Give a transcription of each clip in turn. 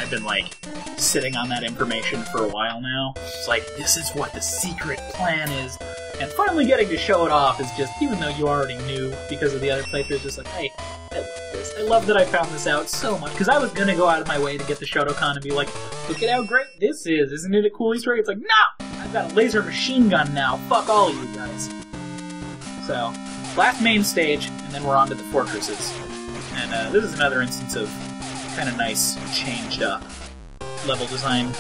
I've been, like, sitting on that information for a while now. It's like, this is what the secret plan is. And finally getting to show it off is just, even though you already knew because of the other playthroughs, just like, hey, I love this. I love that I found this out so much. Because I was going to go out of my way to get the Shotokan and be like, look at how great this is. Isn't it a cool Easter egg? It's like, no! I've got a laser machine gun now. Fuck all of you guys. So, last main stage, and then we're on to the fortresses. And this is another instance of kind of nice, changed up level design.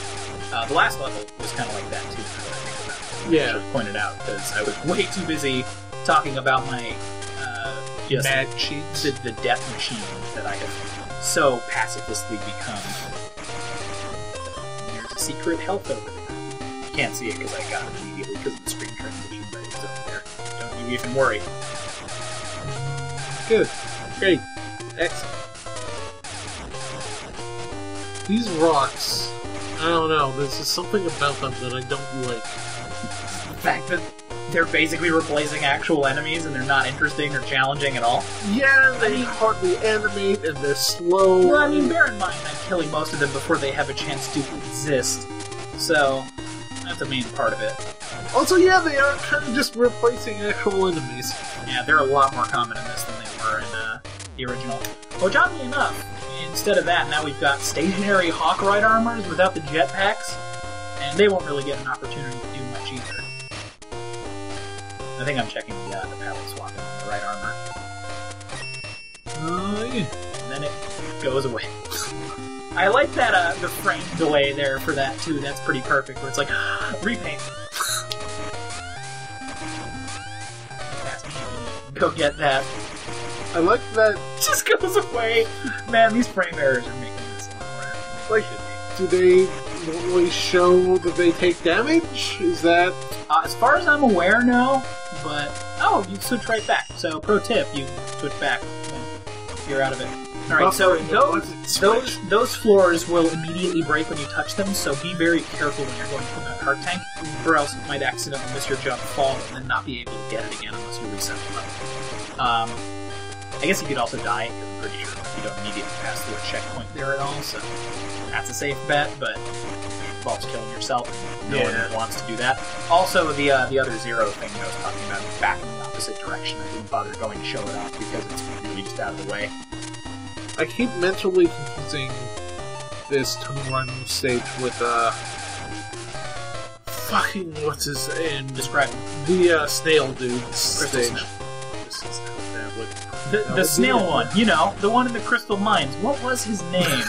The last level was kind of like that too. I should have pointed out because I was way too busy talking about my just mad cheats, the death machine that I have so pacifistly become. And there's a secret health over there. You can't see it because I got it immediately because of the screen transition, but it's over there. Don't you even worry. Good. Great. Excellent. These rocks, I don't know, there's just something about them that I don't like. The fact that they're basically replacing actual enemies and they're not interesting or challenging at all. Yeah, they hardly animate and they're slow. Well, I mean, bear in mind I'm killing most of them before they have a chance to exist. So, that's a main part of it. Also, yeah, they are kind of just replacing actual enemies. Yeah, they're a lot more common in this than they were in the original. Which, oddly enough, instead of that, now we've got stationary Hawk Ride armors without the jetpacks, and they won't really get an opportunity to do much either. I think I'm checking the palette swapping on the right armor. Yeah. And then it goes away. I like that the frame delay there for that too. That's pretty perfect. Where it's like repaint. Go get that. I like that. Just goes away. Man, these frame errors are making this a lot more like should be. Do they normally show that they take damage? Is that as far as I'm aware, no. But oh, you switch right back. So pro tip, you switch back when you're out of it. Alright, so those floors will immediately break when you touch them, so be very careful when you're going from that heart tank, or else you might accidentally miss your jump, fall, and then not be able to get it again unless you reset the level. I guess you could also die, because I'm pretty sure you don't immediately pass through a checkpoint there at all, so that's a safe bet, but it involves killing yourself, and no one wants to do that. Also, the other zero thing I was talking about is back in the opposite direction. I didn't bother going to show it off because it's really just out of the way. I keep mentally confusing this Rhino stage with fucking what's his name? Describe him. The snail dude stage. The snail one, you know, the one in the crystal mines. What was his name?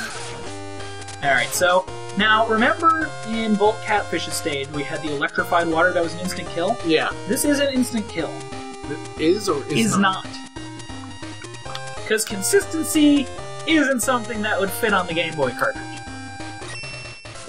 Alright, so now remember in Volt Catfish's stage we had the electrified water that was an instant kill? Yeah. This is an instant kill. It is or is not? Because consistency isn't something that would fit on the Game Boy cartridge.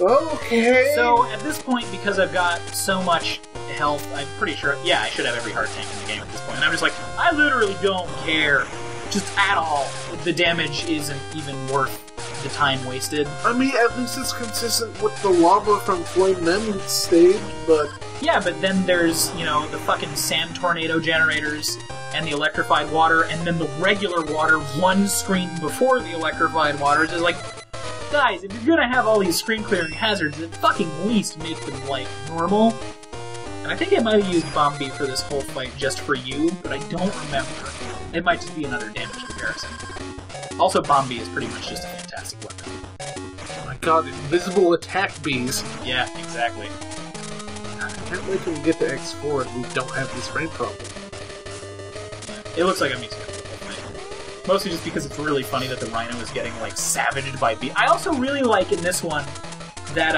Okay. So at this point, because I've got so much health, I'm pretty sure, yeah, I should have every heart tank in the game at this point. And I'm just like, I literally don't care, just at all. The damage isn't even worth the time wasted. I mean, at least it's consistent with the lava from Flame Emblem stage, but... Yeah, but then there's, you know, the fucking sand tornado generators, and the electrified water, and then the regular water one screen before the electrified water. It's just like, guys, if you're gonna have all these screen clearing hazards, at fucking least make them, like, normal. And I think I might have used Bombi for this whole fight just for you, but I don't remember. It might just be another damage comparison. Also, Bombi is pretty much just a fantastic weapon. Oh my god, invisible attack bees. Yeah, exactly. I can't wait till we get to X4 and we don't have this frame problem. It looks like I'm using it the whole thing. Mostly just because it's really funny that the Rhino is getting, like, savaged by bees. I also really like in this one that,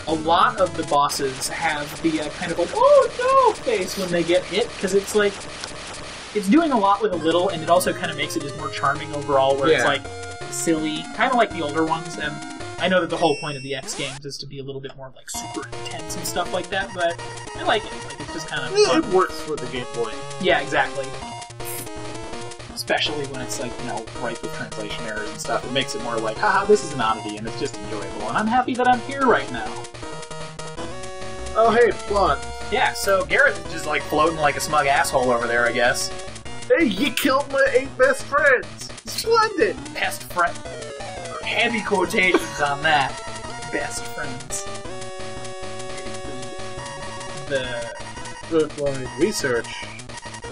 a lot of the bosses have the kind of like, oh no face when they get hit, because it's like, it's doing a lot with a little, and it also kind of makes it just more charming overall, where it's like, silly, kind of like the older ones, and I know that the whole point of the X games is to be a little bit more, like, super intense and stuff like that, but I like it. Like, it's just kind of fun. It works for the Game Boy. Yeah, exactly. Especially when it's, like, you know, ripe with translation errors and stuff. It makes it more like, haha, this is an oddity, and it's just enjoyable, and I'm happy that I'm here right now. Oh, hey, plot. Yeah, so Gareth is just, like, floating like a smug asshole over there, I guess. Hey, you killed my 8 best friends! Splendid! Best friend? Heavy quotations on that. Best friends. The research.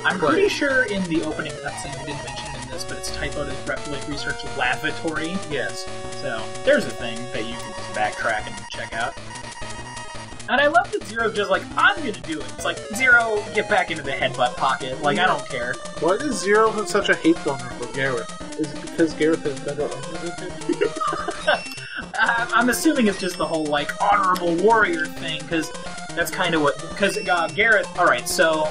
I'm pretty sure in the opening cutscene we didn't mention in this, but it's typoed as like research lavatory. Yes. So there's a thing that you can just backtrack and check out. And I love that Zero's just like, I'm gonna do it. It's like, Zero, get back into the headbutt pocket. Like, I don't care. Why does Zero have such a hate boner for Gareth? Is it because Gareth has better armor than him? I'm assuming it's just the whole, like, honorable warrior thing, because that's kind of what... Because Gareth... Alright, so...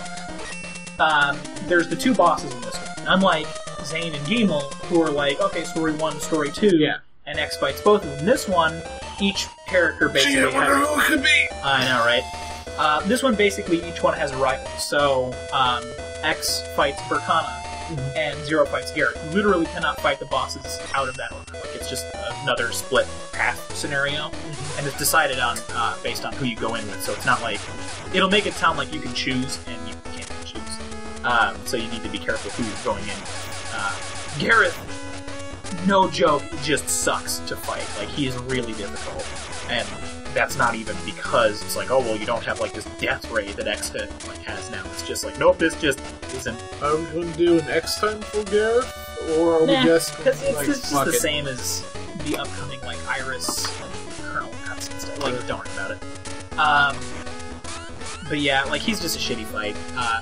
there's the two bosses in this one. Unlike Zane and Gimel, who are like, okay, story 1, story 2, yeah. And X fights both of them. This one, each character basically has... who it could be! I know, right? This one, basically, each one has a rival. So, X fights Berkana, and Zero fights Gareth. You literally cannot fight the bosses out of that order. Like, it's just another split path scenario, and it's decided on based on who you go in with. So it's not like... It'll make it sound like you can choose, and you can't choose. So you need to be careful who you're going in with. Gareth, no joke, just sucks to fight. Like, he is really difficult. And that's not even because it's like, oh, well, you don't have, like, this death ray that X like, has now. It's just like, nope, this just isn't... Are we going to do an X time for Gareth? Or are we just... Because it's like, just the same as the upcoming, like, Iris and Colonel cuts and stuff. Like, don't worry about it. But yeah, like, he's just a shitty fight.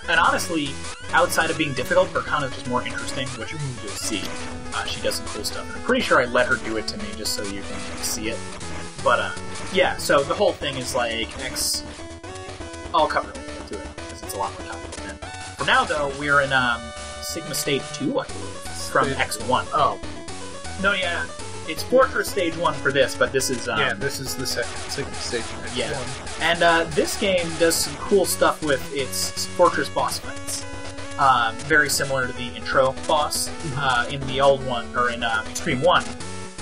And honestly, outside of being difficult, Berkana's just more interesting, which you'll see. She does some cool stuff. And I'm pretty sure I let her do it to me just so you can see it. But, yeah, so the whole thing is, like, X... I'll cover it to it, because it's a lot more topical then. For now, though, we're in, Sigma Stage 2, I believe, from X1. Oh. No, yeah, it's Fortress Stage 1 for this, but this is, yeah, this is the second Sigma Stage X1. Yeah. And, this game does some cool stuff with its Fortress boss fights. Very similar to the intro boss. In the old one, or in, Extreme 1,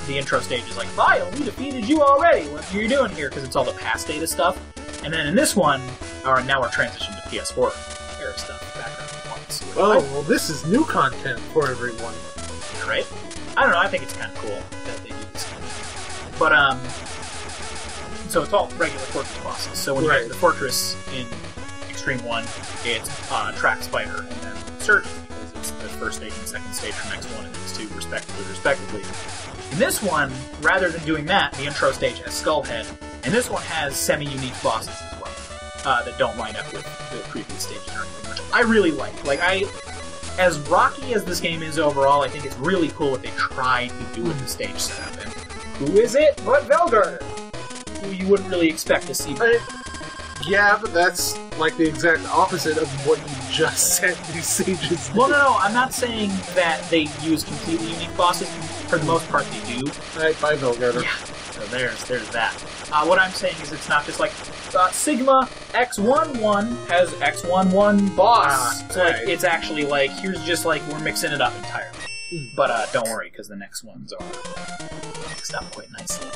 the intro stage is like, Vile, we defeated you already! What are you doing here? Because it's all the past data stuff. And then in this one, or now we're transitioning to PS4 era stuff, background points. Oh, well, this is new content for everyone. Right? I don't know, I think it's kind of cool that they do this kind of thing. But, so it's all regular Fortress bosses. So when you get to the Fortress in Extreme 1, it's Track Spider and then Surgeon, because it's the first stage and second stage from X1 and X2 respectively. In this one, rather than doing that, the intro stage has Skullhead, and this one has semi-unique bosses as well, that don't line up with the previous stages or anything, which I really like. Like, as rocky as this game is overall, I think it's really cool what they tried to do with the stage setup. And who is it but Velgarder? Who you wouldn't really expect to see. Yeah, but that's like the exact opposite of what you just said these stages. Well, no, I'm not saying that they use completely unique bosses. For the most part, they do. Right, bye, Velgarder. Yeah, so there's that. What I'm saying is it's not just like, Sigma X11 has X11 boss. So, like, it's actually like, here's just like, we're mixing it up entirely. But don't worry, because the next ones are mixed up quite nicely.